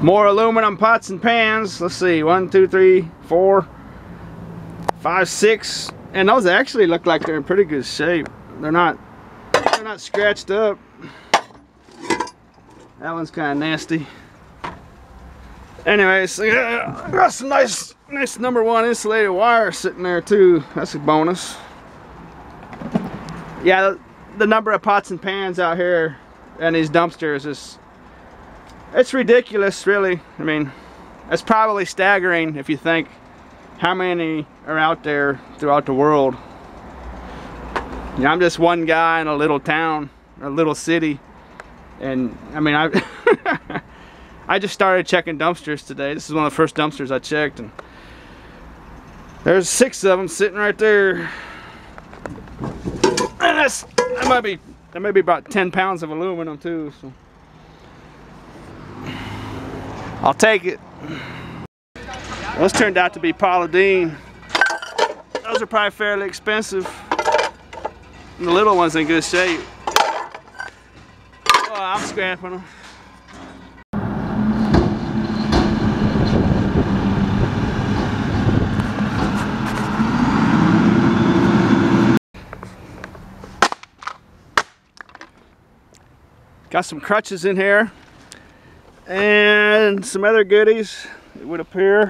More aluminum pots and pans. Let's see, 1, 2, 3, 4, 5, 6, and those actually look like they're in pretty good shape. They're not scratched up. That one's kind of nasty. Anyways, I got some nice #1 insulated wire sitting there too. That's a bonus. Yeah, the number of pots and pans out here and these dumpsters is, it's ridiculous, really. I mean, it's probably staggering if you think how many are out there throughout the world. You know, I'm just one guy in a little town, a little city, and I mean, I just started checking dumpsters today. This is one of the first dumpsters I checked, and there's 6 of them sitting right there, and that might be about 10 pounds of aluminum too. So I'll take it. Those turned out to be Polydine. Those are probably fairly expensive. And the little one's in good shape. Oh, I'm scrapping them. Got some crutches in here and some other goodies, it would appear.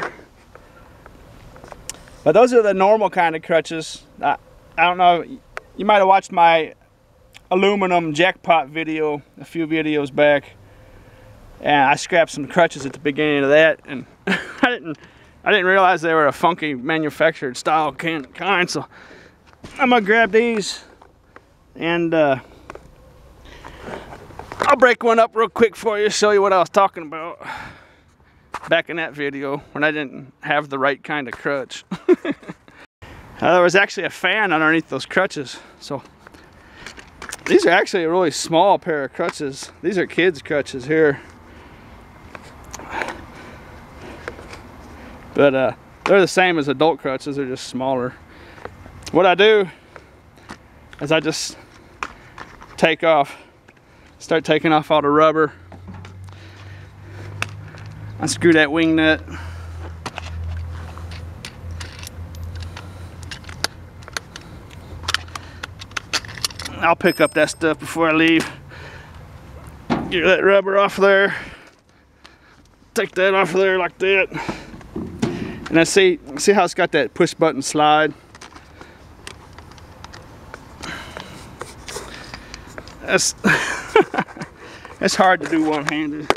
But those are the normal kind of crutches. I don't know, you might have watched my aluminum jackpot video a few videos back, and I scrapped some crutches at the beginning of that, and I didn't realize they were a funky manufactured style kind, so I'm gonna grab these and I'll break one up real quick for you, show you what I was talking about back in that video when I didn't have the right kind of crutch. There was actually a fan underneath those crutches, so these are actually a really small pair of crutches. These are kids' crutches here, but they're the same as adult crutches, they're just smaller. What I do is I just start taking off all the rubber. Unscrew that wing nut. I'll pick up that stuff before I leave. Get that rubber off there. Take that off of there like that. And I see how it's got that push button slide. That's it's hard to do one-handed.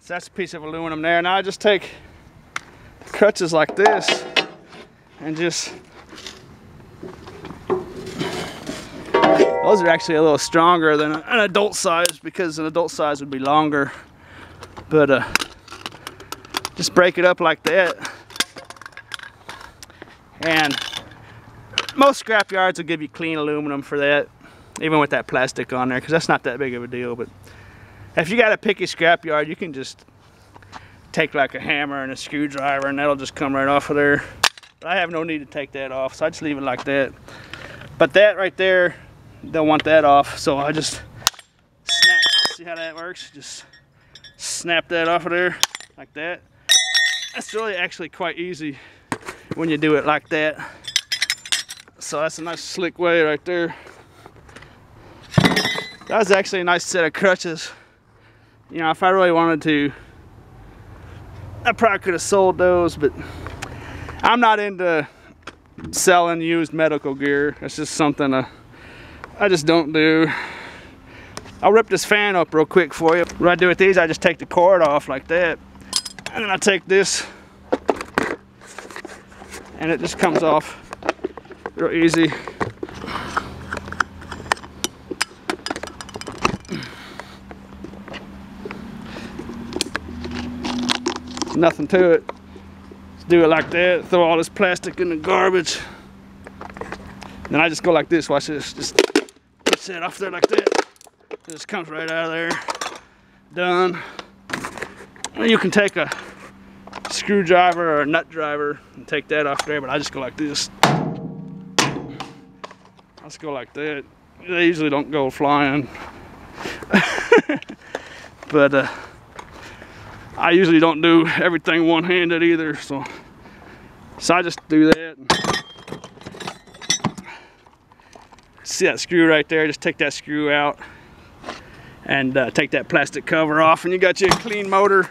So that's a piece of aluminum there. Now I just take crutches like this and just, those are actually a little stronger than an adult size, because an adult size would be longer, but just break it up like that. And most scrap yards will give you clean aluminum for that, even with that plastic on there, because that's not that big of a deal. But if you got a picky scrap yard, you can just take like a hammer and a screwdriver and that'll just come right off of there. But I have no need to take that off, so I just leave it like that. But that right there, they'll want that off, so I just snap. See how that works? Just snap that off of there like that. That's really actually quite easy when you do it like that. So that's a nice slick way right there. That was actually a nice set of crutches. You know, if I really wanted to, I probably could have sold those, but I'm not into selling used medical gear. It's just something I just don't do. I'll rip this fan up real quick for you. What I do with these, I just take the cord off like that, and then I take this, and it just comes off real easy. Nothing to it. Just do it like that. Throw all this plastic in the garbage. Then I just go like this. Watch this. Just push that off there like that. It just comes right out of there. Done. And you can take a screwdriver or a nut driver and take that off there, but I just go like this. I just go like that. they usually don't go flying. But I usually don't do everything one-handed either, so I just do that. See that screw right there? Just take that screw out and take that plastic cover off, and you got your clean motor.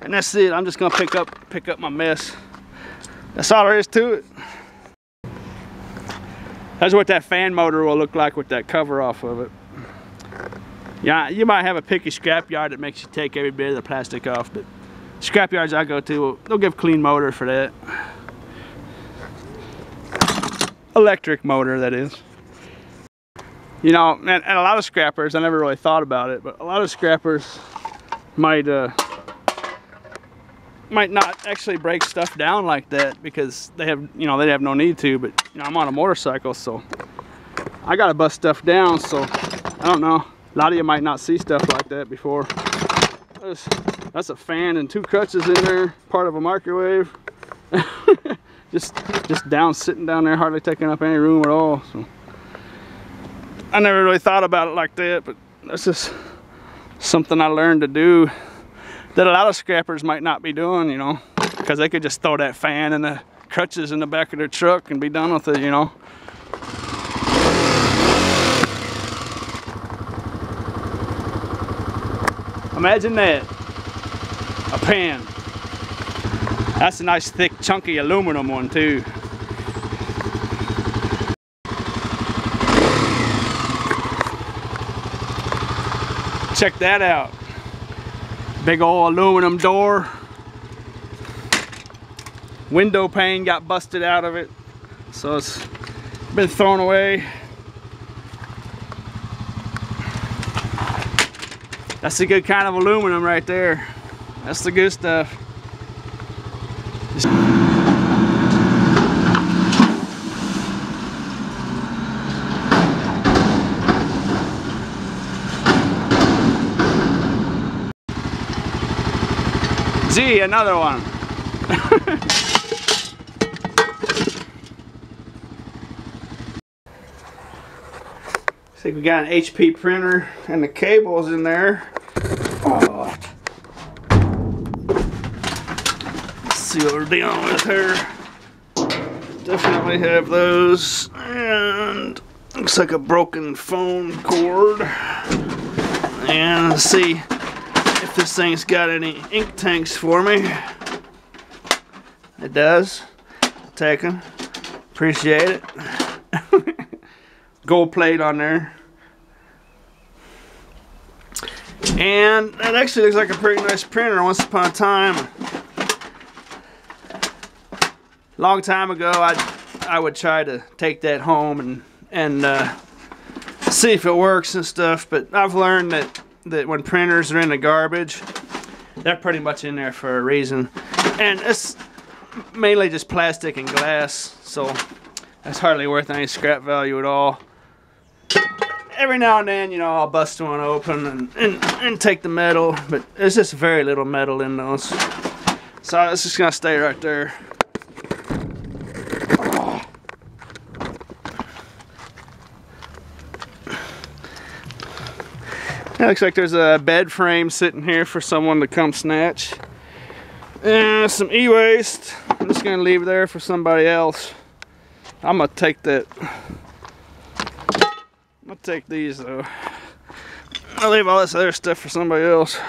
And that's it. I'm just gonna pick up my mess. That's all there is to it. That's what that fan motor will look like with that cover off of it. Yeah, you might have a picky scrap yard that makes you take every bit of the plastic off, but scrap yards I go to, they'll give clean motor for that. Electric motor, that is. You know, and a lot of scrappers, I never really thought about it, but a lot of scrappers might not actually break stuff down like that because they have, you know, they have no need to. But you know, I'm on a motorcycle, so I gotta bust stuff down. So I don't know. A lot of you might not see stuff like that before. That's a fan and 2 crutches in there, part of a microwave. just sitting down there, hardly taking up any room at all. So I never really thought about it like that, but that's just something I learned to do that a lot of scrappers might not be doing, you know, because they could just throw that fan and the crutches in the back of their truck and be done with it, you know. Imagine that, a pan. That's a nice thick chunky aluminum one too. Check that out. Big old aluminum door. Window pane got busted out of it, so it's been thrown away. That's a good kind of aluminum right there. That's the good stuff. Gee, another one. See, we got an HP printer and the cables in there. Oh. Let's see what we're dealing with here. Definitely have those, and looks like a broken phone cord. And let's see if this thing's got any ink tanks for me. It does. I'll take them. Appreciate it. Gold plate on there. And that actually looks like a pretty nice printer. Once upon a time, long time ago, I would try to take that home and see if it works and stuff. But I've learned that when printers are in the garbage, they're pretty much in there for a reason. And it's mainly just plastic and glass, so that's hardly worth any scrap value at all. Every now and then, you know, I'll bust one open and take the metal, but there's just very little metal in those. So it's just gonna stay right there. It looks like there's a bed frame sitting here for someone to come snatch. And some e-waste. I'm just gonna leave there for somebody else. I'm gonna take that. I'm gonna take these though. I'll leave all this other stuff for somebody else.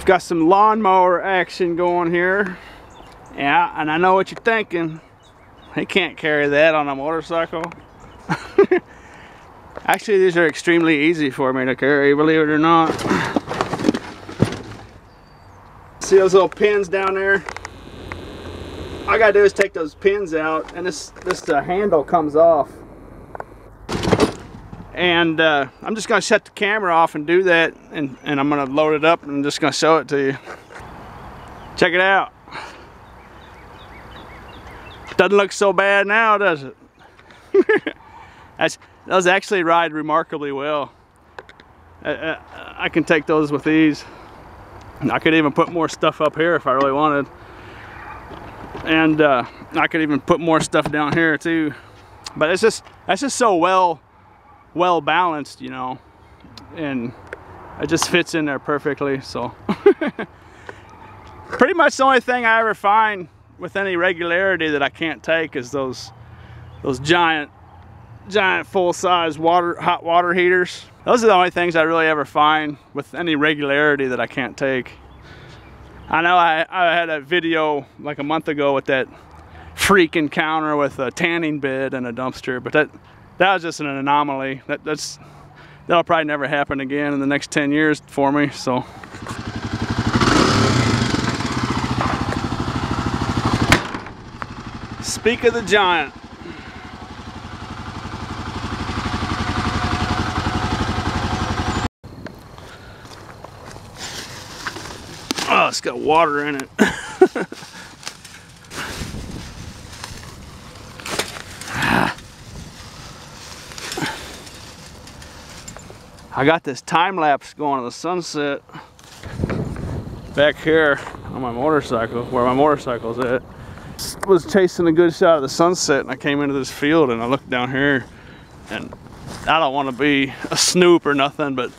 Got some lawnmower action going here. Yeah, and I know what you're thinking. He can't carry that on a motorcycle. Actually, these are extremely easy for me to carry, believe it or not. See those little pins down there? All I gotta do is take those pins out, and this handle comes off. And I'm just gonna shut the camera off and do that, and I'm gonna load it up and I'm just gonna show it to you. Check it out. Doesn't look so bad now, does it? Those actually ride remarkably well. I can take those with ease. I could even put more stuff up here if I really wanted. And I could even put more stuff down here too. But that's just so well balanced, you know, and it just fits in there perfectly. So pretty much the only thing I ever find with any regularity that I can't take is those giant full-size hot water heaters. Those are the only things I really ever find with any regularity that I can't take. I know I had a video like a month ago with that freak encounter with a tanning bed and a dumpster, but that was just an anomaly. That'll probably never happen again in the next 10 years for me. So speak of the giant. Oh, it's got water in it. I got this time lapse going to the sunset back here on my motorcycle, where my motorcycle's at. Was chasing a good shot of the sunset, and I came into this field and I looked down here, and I don't want to be a snoop or nothing, but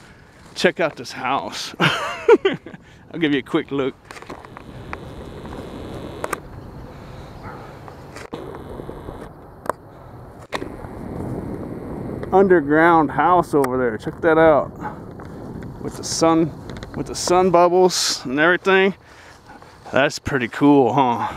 check out this house. I'll give you a quick look. Underground house over there. Check that out. With the sun bubbles and everything. That's pretty cool, huh?